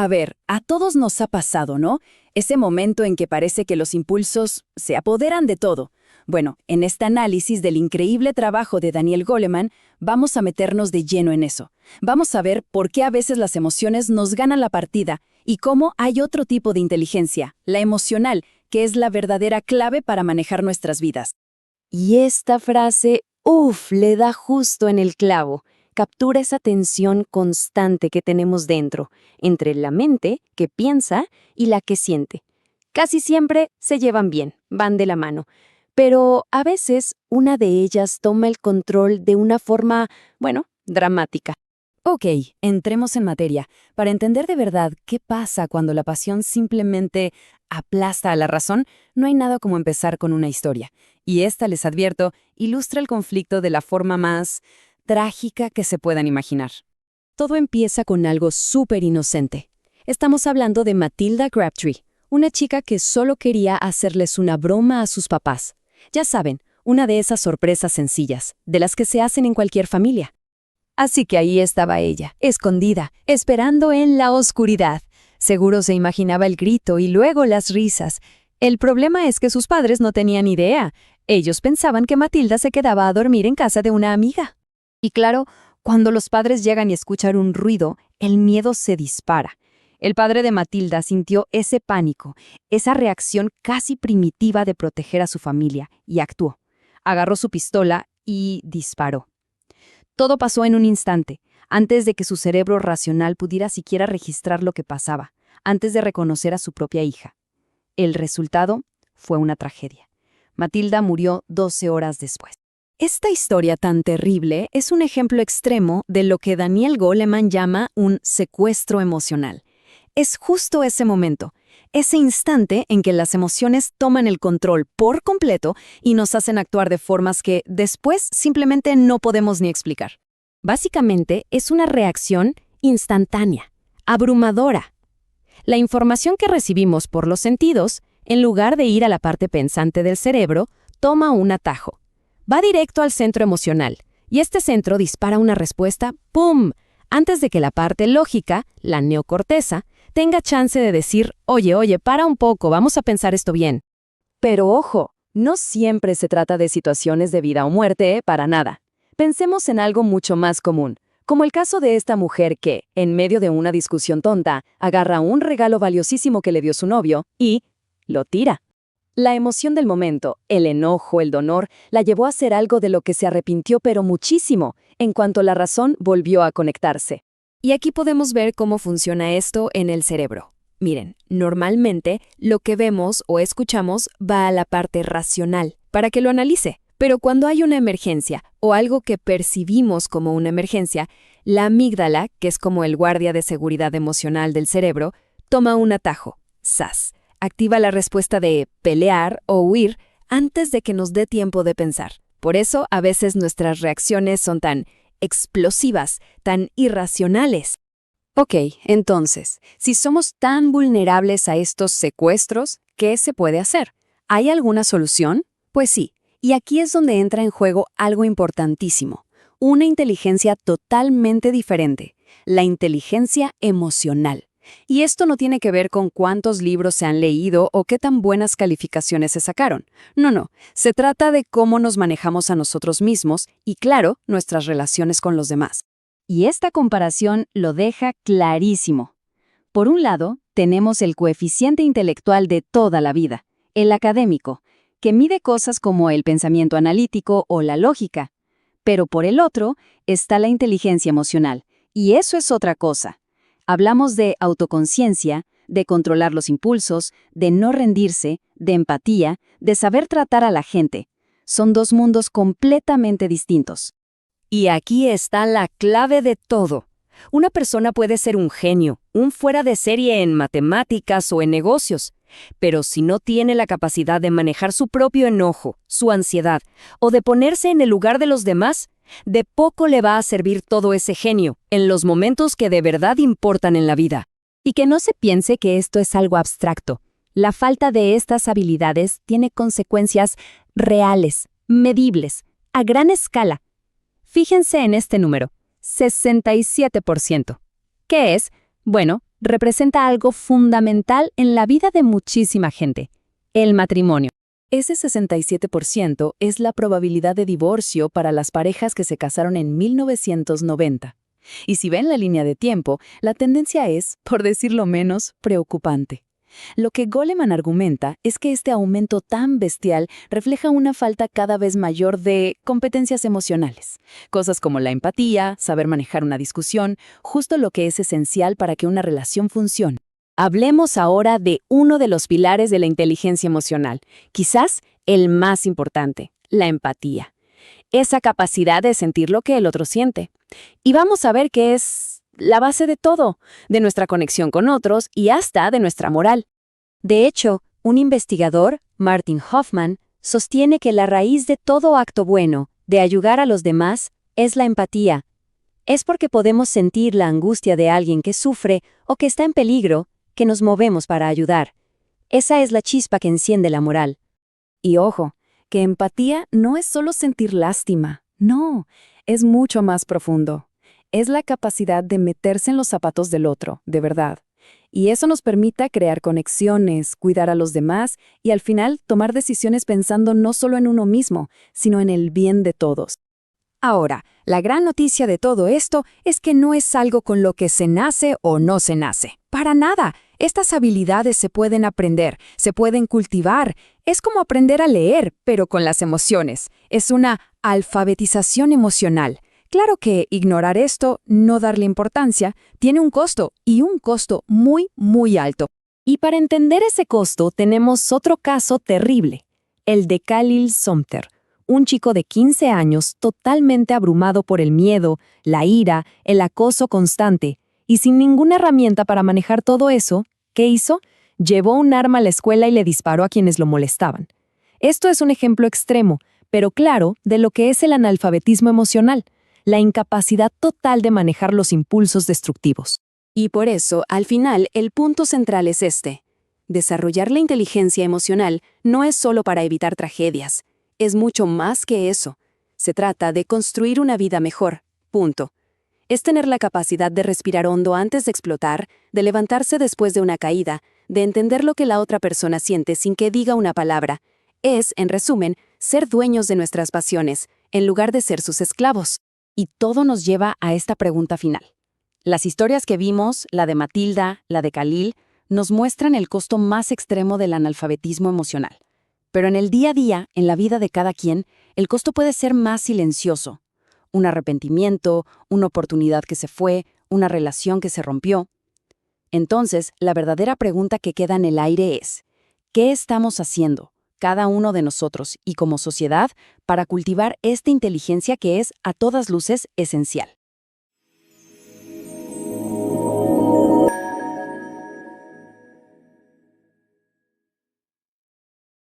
A ver, a todos nos ha pasado, ¿no? Ese momento en que parece que los impulsos se apoderan de todo. Bueno, en este análisis del increíble trabajo de Daniel Goleman, vamos a meternos de lleno en eso. Vamos a ver por qué a veces las emociones nos ganan la partida y cómo hay otro tipo de inteligencia, la emocional, que es la verdadera clave para manejar nuestras vidas. Y esta frase, le da justo en el clavo. Captura esa tensión constante que tenemos dentro, entre la mente, que piensa, y la que siente. Casi siempre se llevan bien, van de la mano. Pero a veces una de ellas toma el control de una forma, dramática. Ok, entremos en materia. Para entender de verdad qué pasa cuando la pasión simplemente aplasta a la razón, no hay nada como empezar con una historia. Y esta, les advierto, ilustra el conflicto de la forma más trágica que se puedan imaginar. Todo empieza con algo súper inocente. Estamos hablando de Matilda Crabtree, una chica que solo quería hacerles una broma a sus papás. Ya saben, una de esas sorpresas sencillas, de las que se hacen en cualquier familia. Así que ahí estaba ella, escondida, esperando en la oscuridad. Seguro se imaginaba el grito y luego las risas. El problema es que sus padres no tenían idea. Ellos pensaban que Matilda se quedaba a dormir en casa de una amiga. Y claro, cuando los padres llegan y escuchan un ruido, el miedo se dispara. El padre de Matilda sintió ese pánico, esa reacción casi primitiva de proteger a su familia, y actuó. Agarró su pistola y disparó. Todo pasó en un instante, antes de que su cerebro racional pudiera siquiera registrar lo que pasaba, antes de reconocer a su propia hija. El resultado fue una tragedia. Matilda murió 12 horas después. Esta historia tan terrible es un ejemplo extremo de lo que Daniel Goleman llama un secuestro emocional. Es justo ese momento, ese instante en que las emociones toman el control por completo y nos hacen actuar de formas que después simplemente no podemos ni explicar. Básicamente es una reacción instantánea, abrumadora. La información que recibimos por los sentidos, en lugar de ir a la parte pensante del cerebro, toma un atajo. Va directo al centro emocional, y este centro dispara una respuesta ¡pum!, antes de que la parte lógica, la neocorteza, tenga chance de decir, oye, para un poco, vamos a pensar esto bien. Pero ojo, no siempre se trata de situaciones de vida o muerte, para nada. Pensemos en algo mucho más común, como el caso de esta mujer que, en medio de una discusión tonta, agarra un regalo valiosísimo que le dio su novio y lo tira. La emoción del momento, el enojo, el dolor, la llevó a hacer algo de lo que se arrepintió pero muchísimo, en cuanto la razón volvió a conectarse. Y aquí podemos ver cómo funciona esto en el cerebro. Miren, normalmente lo que vemos o escuchamos va a la parte racional, para que lo analice. Pero cuando hay una emergencia o algo que percibimos como una emergencia, la amígdala, que es como el guardia de seguridad emocional del cerebro, toma un atajo, ¡zas! Activa la respuesta de pelear o huir antes de que nos dé tiempo de pensar. Por eso, a veces nuestras reacciones son tan explosivas, tan irracionales. Ok, entonces, si somos tan vulnerables a estos secuestros, ¿qué se puede hacer? ¿Hay alguna solución? Pues sí, y aquí es donde entra en juego algo importantísimo, una inteligencia totalmente diferente, la inteligencia emocional. Y esto no tiene que ver con cuántos libros se han leído o qué tan buenas calificaciones se sacaron. No, se trata de cómo nos manejamos a nosotros mismos y, claro, nuestras relaciones con los demás. Y esta comparación lo deja clarísimo. Por un lado, tenemos el coeficiente intelectual de toda la vida, el académico, que mide cosas como el pensamiento analítico o la lógica. Pero por el otro está la inteligencia emocional, y eso es otra cosa. Hablamos de autoconciencia, de controlar los impulsos, de no rendirse, de empatía, de saber tratar a la gente. Son dos mundos completamente distintos. Y aquí está la clave de todo. Una persona puede ser un genio, un fuera de serie en matemáticas o en negocios, pero si no tiene la capacidad de manejar su propio enojo, su ansiedad, o de ponerse en el lugar de los demás, de poco le va a servir todo ese genio en los momentos que de verdad importan en la vida. Y que no se piense que esto es algo abstracto. La falta de estas habilidades tiene consecuencias reales, medibles, a gran escala. Fíjense en este número, 67%. ¿Qué es? Bueno, representa algo fundamental en la vida de muchísima gente: el matrimonio. Ese 67% es la probabilidad de divorcio para las parejas que se casaron en 1990. Y si ven la línea de tiempo, la tendencia es, por decirlo menos, preocupante. Lo que Goleman argumenta es que este aumento tan bestial refleja una falta cada vez mayor de competencias emocionales. Cosas como la empatía, saber manejar una discusión, justo lo que es esencial para que una relación funcione. Hablemos ahora de uno de los pilares de la inteligencia emocional, quizás el más importante: la empatía. Esa capacidad de sentir lo que el otro siente. Y vamos a ver que es la base de todo, de nuestra conexión con otros y hasta de nuestra moral. De hecho, un investigador, Martin Hoffman, sostiene que la raíz de todo acto bueno, de ayudar a los demás, es la empatía. Es porque podemos sentir la angustia de alguien que sufre o que está en peligro, que nos movemos para ayudar. Esa es la chispa que enciende la moral. Y ojo, que empatía no es solo sentir lástima, no, es mucho más profundo. Es la capacidad de meterse en los zapatos del otro, de verdad. Y eso nos permite crear conexiones, cuidar a los demás y al final tomar decisiones pensando no solo en uno mismo, sino en el bien de todos. Ahora, la gran noticia de todo esto es que no es algo con lo que se nace o no se nace. Para nada. Estas habilidades se pueden aprender, se pueden cultivar. Es como aprender a leer, pero con las emociones. Es una alfabetización emocional. Claro que ignorar esto, no darle importancia, tiene un costo, y un costo muy, muy alto. Y para entender ese costo tenemos otro caso terrible: el de Khalil Sumter, un chico de 15 años totalmente abrumado por el miedo, la ira, el acoso constante, y sin ninguna herramienta para manejar todo eso. ¿Qué hizo? Llevó un arma a la escuela y le disparó a quienes lo molestaban. Esto es un ejemplo extremo, pero claro, de lo que es el analfabetismo emocional, la incapacidad total de manejar los impulsos destructivos. Y por eso, al final, el punto central es este: desarrollar la inteligencia emocional no es solo para evitar tragedias, es mucho más que eso. Se trata de construir una vida mejor, punto. Es tener la capacidad de respirar hondo antes de explotar, de levantarse después de una caída, de entender lo que la otra persona siente sin que diga una palabra. Es, en resumen, ser dueños de nuestras pasiones, en lugar de ser sus esclavos. Y todo nos lleva a esta pregunta final. Las historias que vimos, la de Matilda, la de Khalil, nos muestran el costo más extremo del analfabetismo emocional. Pero en el día a día, en la vida de cada quien, el costo puede ser más silencioso. Un arrepentimiento, una oportunidad que se fue, una relación que se rompió. Entonces, la verdadera pregunta que queda en el aire es: ¿qué estamos haciendo, cada uno de nosotros y como sociedad, para cultivar esta inteligencia que es, a todas luces, esencial?